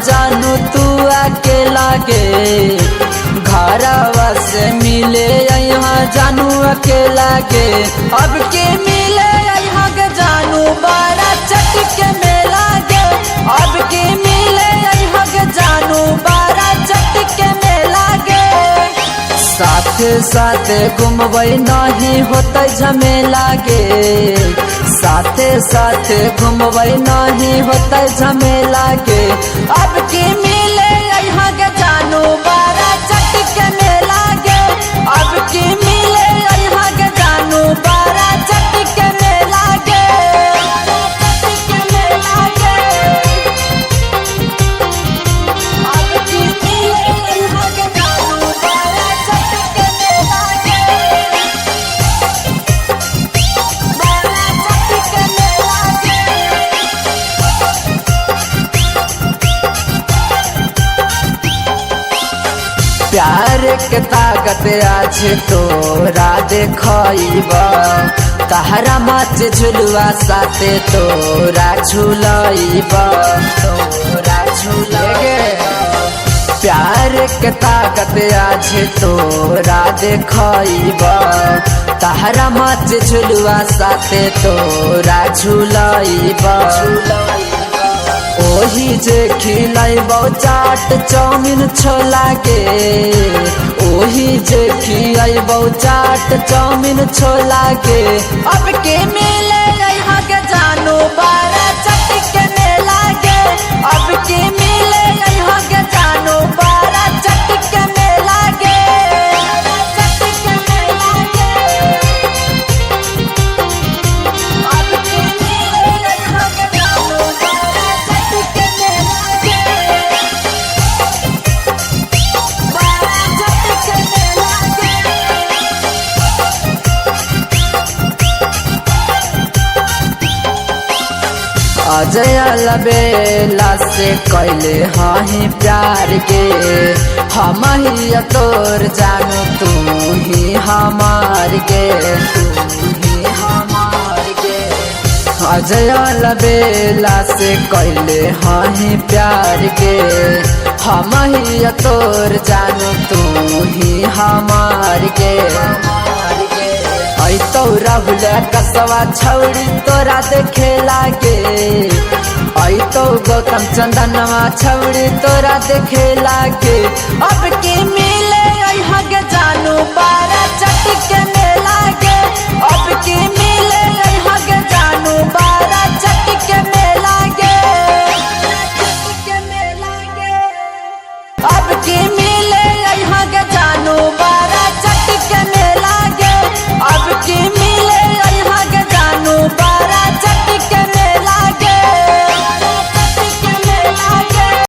जानू तू अकेला के घरवा से मिले यहाँ जानू अकेला के अब के मिले यहाँ के जानू बड़ा चटके मेला के अब के मिले यहाँ के जानू बड़ा चटके मेला के साथे साथे घूमबे नहीं होते झमेला के साथे साथे घूमबे नहीं होते झमेला के अब के मिले यहाँ के जानू बड़ा चटके मेला के अब के मिले यहाँ के जानू बड़ा चटके मेला के चटके मेला के अब के मिले यहाँ के जानू बड़ा चटके मेला के बड़ा चटके मेला के प्यार के ताकत आज तोरा देखब तहरा माच झुलुआ साथे तोरा झुलैब तोरा झुलगे प्यार के ताकत आज तोरा देखब तहरा माच झुलुआ साथे तोरा झुलैब ओही जे खिलाइबो चाट चाउमीन छोला के ओही जे खिलाइबो चाट चाउमीन छोला के अब के मिले यहाँ के जानू बड़ा चटके मेला के अब के मिले यहाँ के जानू बड़ा चटके मेला के चटके मेला के अब के मिले यहाँ के जानू बड़ा चटके मेला के बड़ा चटके मेला के अजय लबेला से कैले हही प्यार के हम ही तोर जानू तू ही हमार के तू ही हमार के अजय लबेला से कैले हही प्यार के हम ही तोर जानू तू ही हमार के तो राहुल कसवा छौड़ी तोरा देखेला के तो गौतम चंदनवा छौड़ी तोरा देखेला के अब के मिले यहाँ के जानू बड़ा चटके मेला के